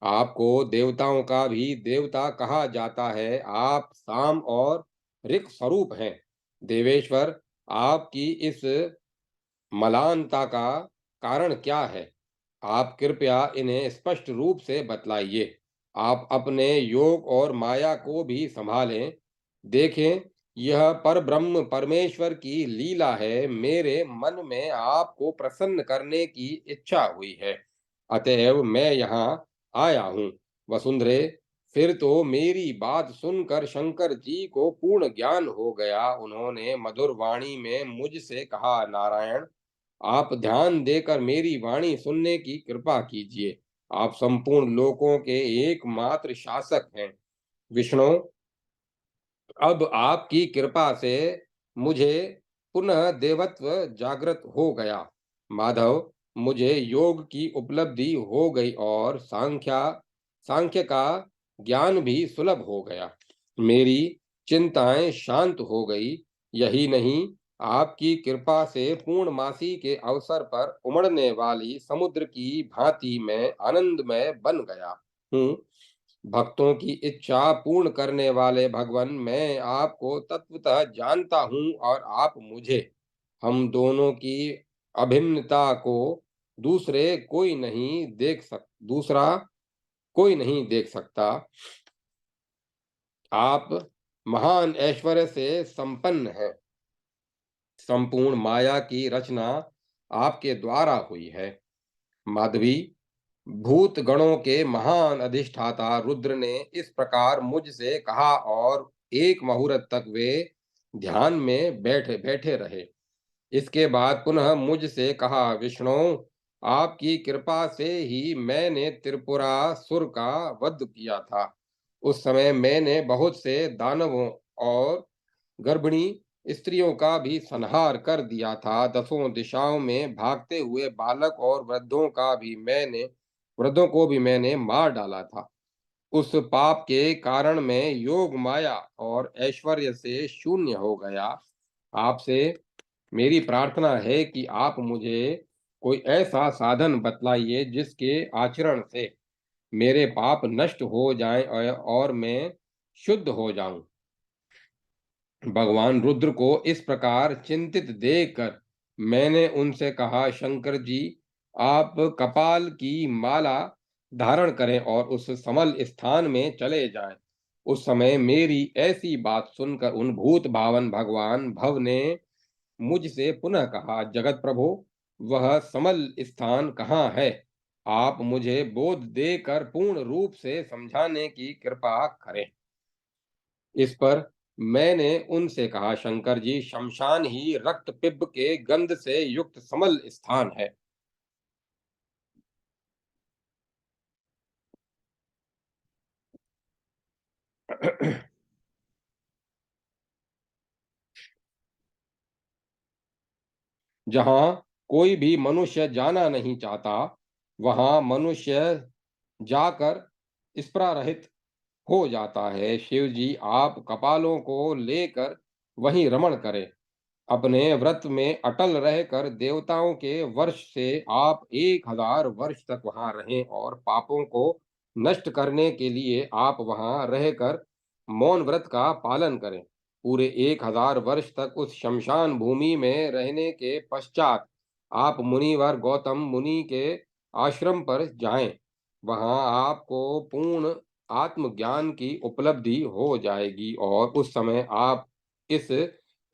आपको देवताओं का भी देवता कहा जाता है। आप साम और ऋक स्वरूप हैं। देवेश्वर, आपकी इस मलानता का कारण क्या है? आप कृपया इन्हें स्पष्ट रूप से बतलाइए। आप अपने योग और माया को भी संभालें। देखें, यह परब्रह्म परमेश्वर की लीला है। मेरे मन में आपको प्रसन्न करने की इच्छा हुई है, अतएव मैं यहाँ आया हूँ। वसुंधरे, फिर तो मेरी बात सुनकर शंकर जी को पूर्ण ज्ञान हो गया। उन्होंने मधुर वाणी में मुझसे कहा, नारायण, आप ध्यान देकर मेरी वाणी सुनने की कृपा कीजिए। आप संपूर्ण लोकों के एकमात्र शासक हैं। विष्णु, अब आपकी कृपा से मुझे पुनः देवत्व जागृत हो गया। माधव, मुझे योग की उपलब्धि हो गई और सांख्य का ज्ञान भी सुलभ हो गया। मेरी चिंताएं शांत हो गई। यही नहीं, आपकी कृपा से पूर्णमासी के अवसर पर उमड़ने वाली समुद्र की भांति मैं आनंदमय बन गया हूँ। भक्तों की इच्छा पूर्ण करने वाले भगवान, मैं आपको तत्वतः जानता हूँ और आप मुझे। हम दोनों की अभिन्नता को दूसरा कोई नहीं देख सकता। आप महान ऐश्वर्य से संपन्न हैं। संपूर्ण माया की रचना आपके द्वारा हुई है। माधवी, भूत गणों के महान अधिष्ठाता रुद्र ने इस प्रकार मुझसे कहा और एक मुहूर्त तक वे ध्यान में बैठे बैठे रहे। इसके बाद पुनः मुझसे कहा, विष्णु, आपकी कृपा से ही मैंने त्रिपुरासुर का वध किया था। उस समय मैंने बहुत से दानवों और गर्भिणी स्त्रियों का भी संहार कर दिया था। दसों दिशाओं में भागते हुए बालक और वृद्धों को भी मैंने मार डाला था। उस पाप के कारण मैं योग माया और ऐश्वर्य से शून्य हो गया। आपसे मेरी प्रार्थना है कि आप मुझे कोई ऐसा साधन बतलाइए जिसके आचरण से मेरे पाप नष्ट हो जाएं और मैं शुद्ध हो जाऊं। भगवान रुद्र को इस प्रकार चिंतित देखकर मैंने उनसे कहा, शंकर जी, आप कपाल की माला धारण करें और उस समल स्थान में चले जाएं। उस समय मेरी ऐसी बात सुनकर उन भूत भावन भगवान भव ने मुझसे पुनः कहा, जगत प्रभो, वह समल स्थान कहाँ है? आप मुझे बोध देकर पूर्ण रूप से समझाने की कृपा करें। इस पर मैंने उनसे कहा, शंकर जी, शमशान ही रक्त पिब्ब के गंध से युक्त समल स्थान है। जहां कोई भी मनुष्य जाना नहीं चाहता, वहां मनुष्य जाकर स्पृहा रहित हो जाता है। शिव जी, आप कपालों को लेकर वहीं रमण करें। अपने व्रत में अटल रहकर देवताओं के वर्ष से आप 1000 वर्ष तक वहां रहें और पापों को नष्ट करने के लिए आप वहां रहकर मौन व्रत का पालन करें। पूरे 1000 वर्ष तक उस शमशान भूमि में रहने के पश्चात आप मुनिवर गौतम मुनि के आश्रम पर जाएं। वहां आपको पूर्ण आत्मज्ञान की उपलब्धि हो जाएगी और उस समय आप इस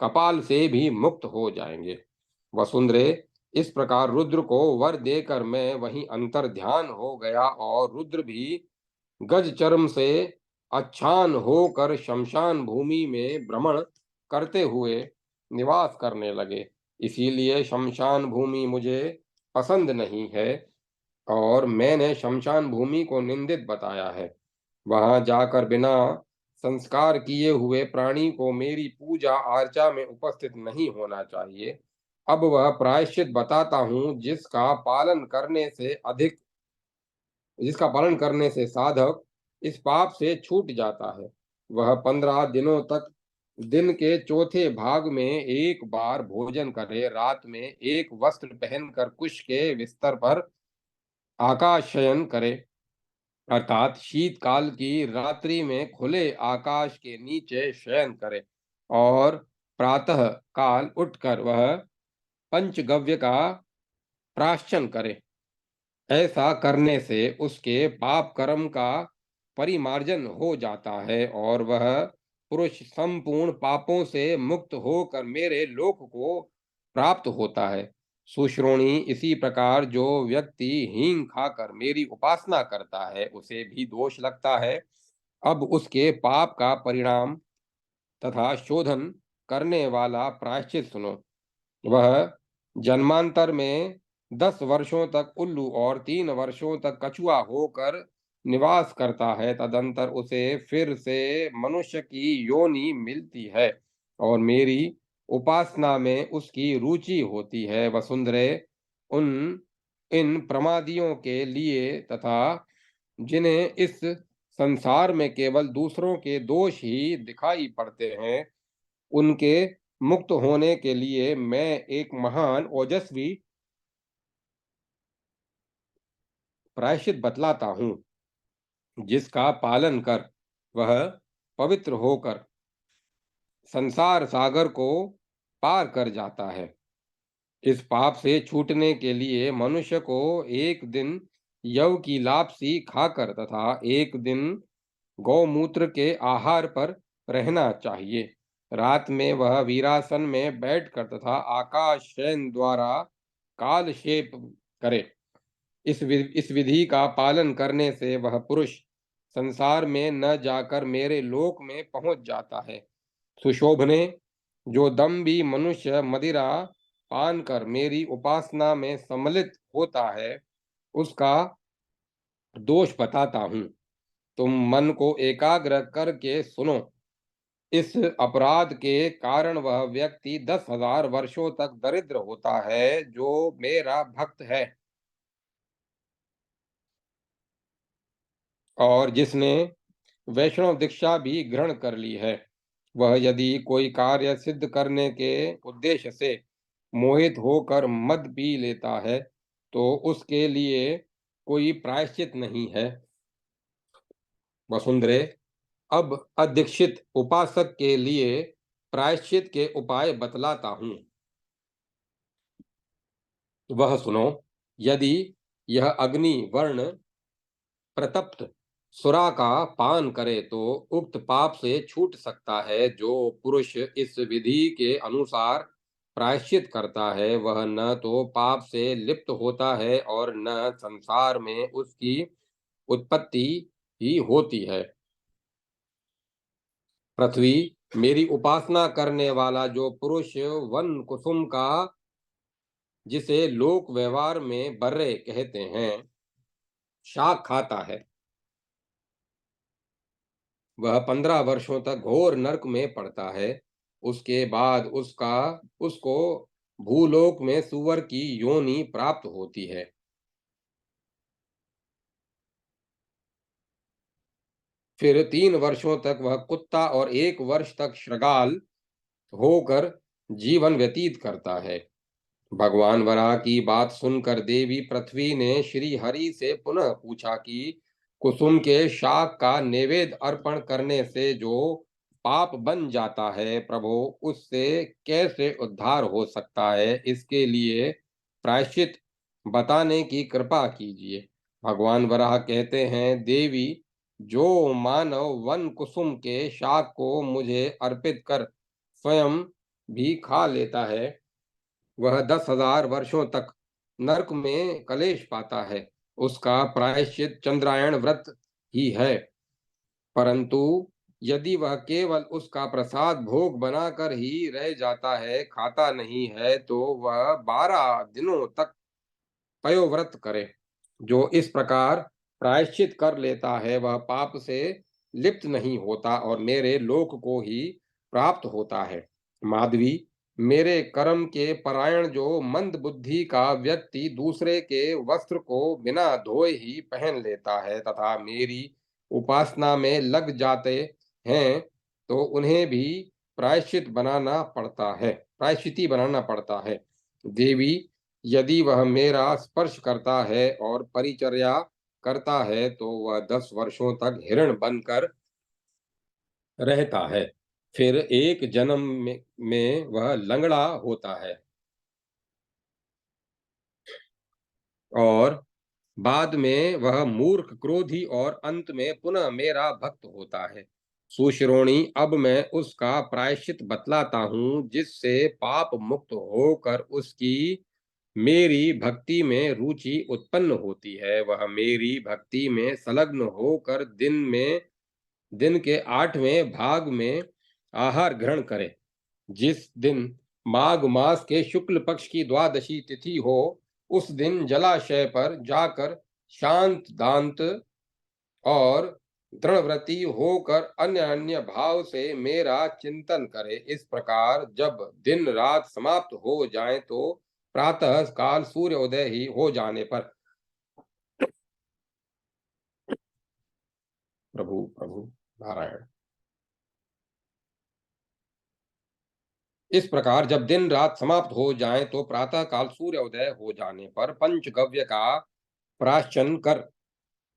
कपाल से भी मुक्त हो जाएंगे। वसुंधरे, इस प्रकार रुद्र को वर देकर मैं वहीं अंतर ध्यान हो गया और रुद्र भी गज चर्म से अच्छान होकर शमशान भूमि में भ्रमण करते हुए निवास करने लगे। इसीलिए शमशान भूमि मुझे पसंद नहीं है और मैंने शमशान भूमि को निंदित बताया है। वहां जाकर बिना संस्कार किए हुए प्राणी को मेरी पूजा अर्चा में उपस्थित नहीं होना चाहिए। अब वह प्रायश्चित बताता हूँ जिसका पालन करने से साधक इस पाप से छूट जाता है। वह 15 दिनों तक दिन के चौथे भाग में एक बार भोजन करे, रात में एक वस्त्र पहनकर कुश के बिस्तर पर आकाश शयन करे, अर्थात शीतकाल की रात्रि में खुले आकाश के नीचे शयन करे और प्रातः काल उठकर वह पंचगव्य का प्राश्चन करे। ऐसा करने से उसके पाप कर्म का परिमार्जन हो जाता है और वह पुरुष संपूर्ण पापों से मुक्त होकर मेरे लोक को प्राप्त होता है। सुश्रोणी, इसी प्रकार जो व्यक्ति हींग खाकर मेरी उपासना करता है उसे भी दोष लगता है। अब उसके पाप का परिणाम तथा शोधन करने वाला प्रायश्चित सुनो। वह जन्मांतर में 10 वर्षों तक उल्लू और 3 वर्षों तक कछुआ होकर निवास करता है। तदंतर उसे फिर से मनुष्य की योनि मिलती है और मेरी उपासना में उसकी रुचि होती है। वसुंधरे, उन इन प्रमादियों के लिए तथा जिन्हें इस संसार में केवल दूसरों के दोष ही दिखाई पड़ते हैं, उनके मुक्त होने के लिए मैं एक महान ओजस्वी प्रायश्चित बतलाता हूँ, जिसका पालन कर वह पवित्र होकर संसार सागर को पार कर जाता है। इस पाप से छूटने के लिए मनुष्य को एक दिन यव की लापसी खाकर तथा एक दिन गौमूत्र के आहार पर रहना चाहिए। रात में वह वीरासन में बैठकर तथा आकाश शयन द्वारा कालक्षेप करे। इस विधि का पालन करने से वह पुरुष संसार में न जाकर मेरे लोक में पहुंच जाता है। सुशोभने, जो दम्भी मनुष्य मदिरा पान कर मेरी उपासना में सम्मिलित होता है, उसका दोष बताता हूँ। तुम मन को एकाग्र करके सुनो। इस अपराध के कारण वह व्यक्ति 10,000 वर्षों तक दरिद्र होता है जो मेरा भक्त है और जिसने वैष्णव दीक्षा भी ग्रहण कर ली है। वह यदि कोई कार्य सिद्ध करने के उद्देश्य से मोहित होकर मद पी लेता है तो उसके लिए कोई प्रायश्चित नहीं है। वसुंधरे, अब अदीक्षित उपासक के लिए प्रायश्चित के उपाय बतलाता हूं। वह सुनो। यदि यह अग्नि वर्ण प्रतप्त सुरा का पान करे तो उक्त पाप से छूट सकता है। जो पुरुष इस विधि के अनुसार प्रायश्चित करता है वह न तो पाप से लिप्त होता है और न संसार में उसकी उत्पत्ति ही होती है। पृथ्वी, मेरी उपासना करने वाला जो पुरुष वन कुसुम का, जिसे लोक व्यवहार में बर्रे कहते हैं, शाक खाता है, वह 15 वर्षों तक घोर नरक में पड़ता है। उसके बाद उसको भूलोक में सुअर की योनि प्राप्त होती है। फिर 3 वर्षों तक वह कुत्ता और 1 वर्ष तक श्रगाल होकर जीवन व्यतीत करता है। भगवान वराह की बात सुनकर देवी पृथ्वी ने श्री हरि से पुनः पूछा कि कुसुम के शाक का नैवेद्य अर्पण करने से जो पाप बन जाता है प्रभु, उससे कैसे उद्धार हो सकता है? इसके लिए प्रायश्चित बताने की कृपा कीजिए। भगवान वराह कहते हैं, देवी, जो मानव वन कुसुम के शाक को मुझे अर्पित कर स्वयं भी खा लेता है वह 10,000 वर्षों तक नरक में कलेश पाता है। उसका प्रायश्चित चंद्रायण व्रत ही है। परंतु यदि वह केवल उसका प्रसाद भोग बनाकर ही रह जाता है, खाता नहीं है, तो वह 12 दिनों तक पयोव्रत करे। जो इस प्रकार प्रायश्चित कर लेता है वह पाप से लिप्त नहीं होता और मेरे लोक को ही प्राप्त होता है। माधवी, मेरे कर्म के परायण जो मंद बुद्धि का व्यक्ति दूसरे के वस्त्र को बिना धोए ही पहन लेता है तथा मेरी उपासना में लग जाते हैं तो उन्हें भी प्रायश्चिती बनाना पड़ता है। देवी, यदि वह मेरा स्पर्श करता है और परिचर्या करता है तो वह 10 वर्षों तक हिरण बनकर रहता है। फिर एक जन्म में वह लंगड़ा होता है और बाद में वह मूर्ख, क्रोधी और अंत में पुनः मेरा भक्त होता है। सुश्रोणी, अब मैं उसका प्रायश्चित बतलाता हूँ जिससे पाप मुक्त होकर उसकी मेरी भक्ति में रुचि उत्पन्न होती है। वह मेरी भक्ति में संलग्न होकर दिन के 8वें भाग में आहार ग्रहण करे। जिस दिन माघ मास के शुक्ल पक्ष की द्वादशी तिथि हो उस दिन जलाशय पर जाकर शांत दांत और दृढ़व्रती होकर अन्य अन्य भाव से मेरा चिंतन करे। इस प्रकार जब दिन रात समाप्त हो जाए तो प्रातः काल सूर्योदय ही हो जाने पर प्रभु प्रभु नारायण, इस प्रकार जब दिन रात समाप्त हो जाए तो प्रातः काल सूर्योदय हो जाने पर पंचगव्य का प्राश्चन कर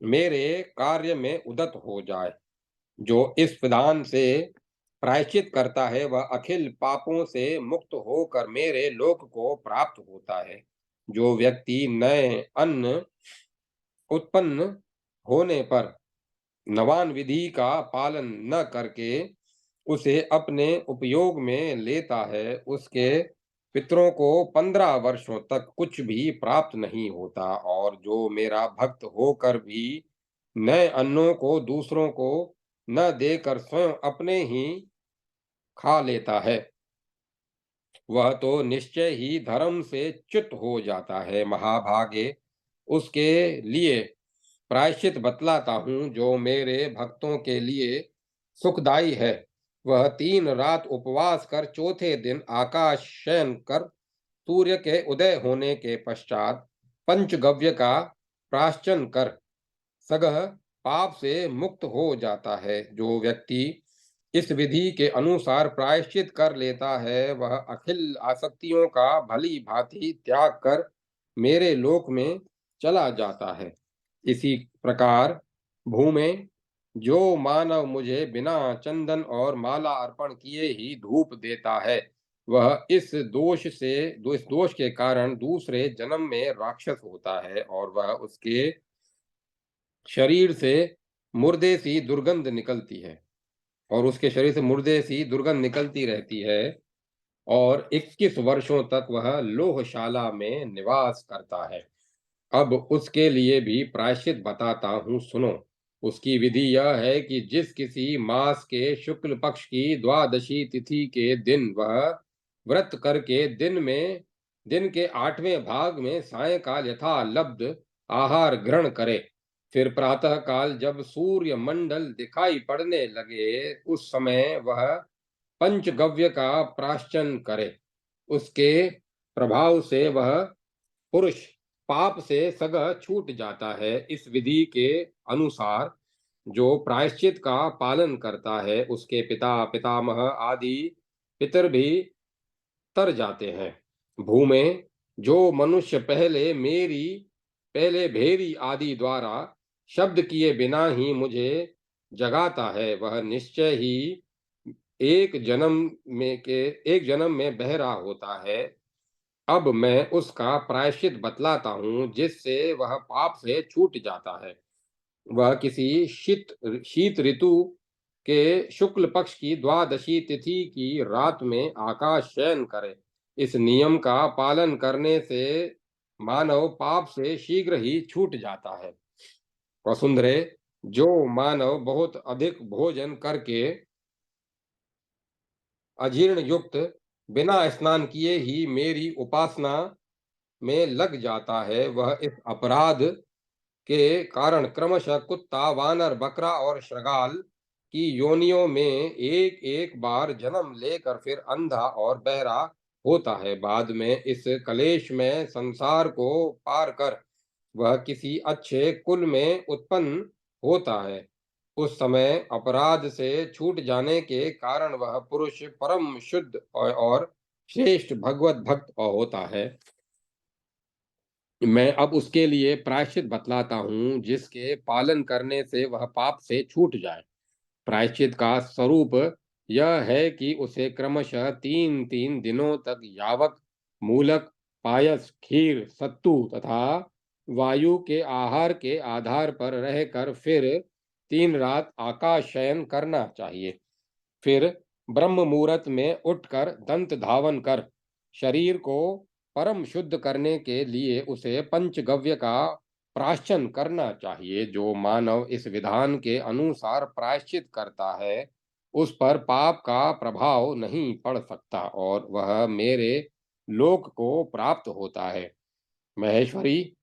मेरे कार्य में उदत हो जाए। जो इस विधान से प्रायश्चित करता है वह अखिल पापों से मुक्त होकर मेरे लोक को प्राप्त होता है। जो व्यक्ति नए अन्न उत्पन्न होने पर नवान विधि का पालन न करके उसे अपने उपयोग में लेता है उसके पितरों को 15 वर्षों तक कुछ भी प्राप्त नहीं होता। और जो मेरा भक्त होकर भी नए अन्नों को दूसरों को न देकर स्वयं अपने ही खा लेता है वह तो निश्चय ही धर्म से च्युत हो जाता है। महाभागे, उसके लिए प्रायश्चित बतलाता हूँ जो मेरे भक्तों के लिए सुखदायी है। वह 3 रात उपवास कर चौथे दिन आकाश शयन कर सूर्य के उदय होने के पश्चात पंचगव्य का प्राश्चन कर सगह पाप से मुक्त हो जाता है। जो व्यक्ति इस विधि के अनुसार प्रायश्चित कर लेता है, वह अखिल आसक्तियों का भली भांति त्याग कर मेरे लोक में चला जाता है। इसी प्रकार भूमि जो मानव मुझे बिना चंदन और माला अर्पण किए ही धूप देता है, वह इस दोष के कारण दूसरे जन्म में राक्षस होता है, और वह उसके शरीर से मुर्दे सी दुर्गंध निकलती है और उसके शरीर से मुर्दे सी दुर्गंध निकलती रहती है, और 21 वर्षों तक वह लोहशाला में निवास करता है। अब उसके लिए भी प्रायश्चित बताता हूँ, सुनो। उसकी विधि यह है कि जिस किसी मास के शुक्ल पक्ष की द्वादशी तिथि के दिन वह व्रत करके दिन के 8वें भाग में सायंकाल यथालब्ध आहार ग्रहण करे, फिर प्रातः काल जब सूर्य मंडल दिखाई पड़ने लगे, उस समय वह पंचगव्य का प्राश्चन करे। उसके प्रभाव से वह पुरुष पाप से सगह छूट जाता है। इस विधि के अनुसार जो प्रायश्चित का पालन करता है, उसके पिता पितामह आदि पितर भी तर जाते हैं। भूमि जो मनुष्य पहले भेरी आदि द्वारा शब्द किए बिना ही मुझे जगाता है, वह निश्चय ही एक जन्म में बहरा होता है। अब मैं उसका प्रायश्चित बतलाता हूँ, जिससे वह पाप से छूट जाता है। वह किसी शीत ऋतु के शुक्ल पक्ष की द्वादशी तिथि की रात में आकाश शयन करे। इस नियम का पालन करने से मानव पाप से शीघ्र ही छूट जाता है। वसुंधरे, जो मानव बहुत अधिक भोजन करके अजीर्ण युक्त बिना स्नान किए ही मेरी उपासना में लग जाता है, वह इस अपराध के कारण क्रमशः कुत्ता, वानर, बकरा और श्रगाल की योनियों में एक एक बार जन्म लेकर फिर अंधा और बहरा होता है। बाद में इस कलेश में संसार को पार कर वह किसी अच्छे कुल में उत्पन्न होता है। उस समय अपराध से छूट जाने के कारण वह पुरुष परम शुद्ध और श्रेष्ठ भगवत भक्त होता है। मैं अब उसके लिए प्रायश्चित बतलाता हूँ, जिसके पालन करने से वह पाप से छूट जाए। प्रायश्चित का स्वरूप यह है कि उसे क्रमशः 3-3 दिनों तक यावक, मूलक, पायस, खीर, सत्तू तथा वायु के आहार के आधार पर रहकर फिर 3 रात आकाश शयन करना चाहिए। फिर ब्रह्म मुहूर्त में उठकर दंत धावन कर शरीर को परम शुद्ध करने के लिए उसे पंचगव्य का प्राश्चन करना चाहिए। जो मानव इस विधान के अनुसार प्रायश्चित करता है, उस पर पाप का प्रभाव नहीं पड़ सकता और वह मेरे लोक को प्राप्त होता है। महेश्वरी,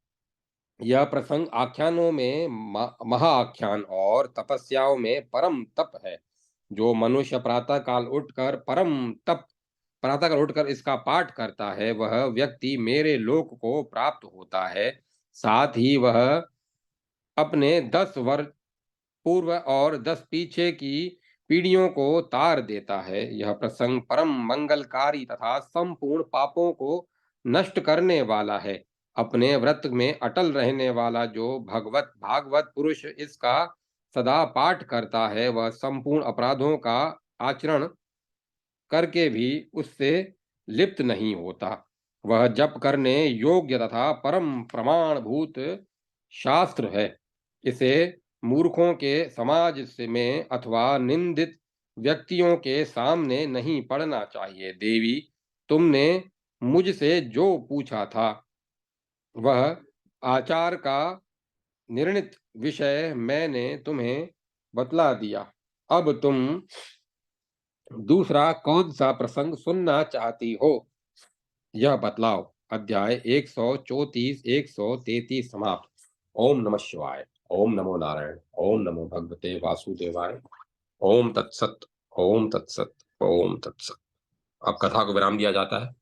यह प्रसंग आख्यानों में महाआख्यान और तपस्याओं में परम तप है। जो मनुष्य प्रातः काल उठकर इसका पाठ करता है, वह व्यक्ति मेरे लोक को प्राप्त होता है। साथ ही वह अपने 10 वर्ष पूर्व और 10 पीछे की पीढ़ियों को तार देता है। यह प्रसंग परम मंगलकारी तथा संपूर्ण पापों को नष्ट करने वाला है। अपने व्रत में अटल रहने वाला जो भागवत पुरुष इसका सदा पाठ करता है, वह संपूर्ण अपराधों का आचरण करके भी उससे लिप्त नहीं होता। वह जप करने योग्य तथा परम प्रमाणभूत शास्त्र है। इसे मूर्खों के समाज में अथवा निंदित व्यक्तियों के सामने नहीं पढ़ना चाहिए। देवी, तुमने मुझसे जो पूछा था, वह आचार का निर्णित विषय मैंने तुम्हें बतला दिया। अब तुम दूसरा कौन सा प्रसंग सुनना चाहती हो, यह बतलाओ। अध्याय 134 133 समाप्त। ओम नमः शिवाय। ओम नमो नारायण। ओम नमो भगवते वासुदेवाय। ओम तत्सत। ओम तत्सत। ओम तत्सत। अब कथा को विराम दिया जाता है।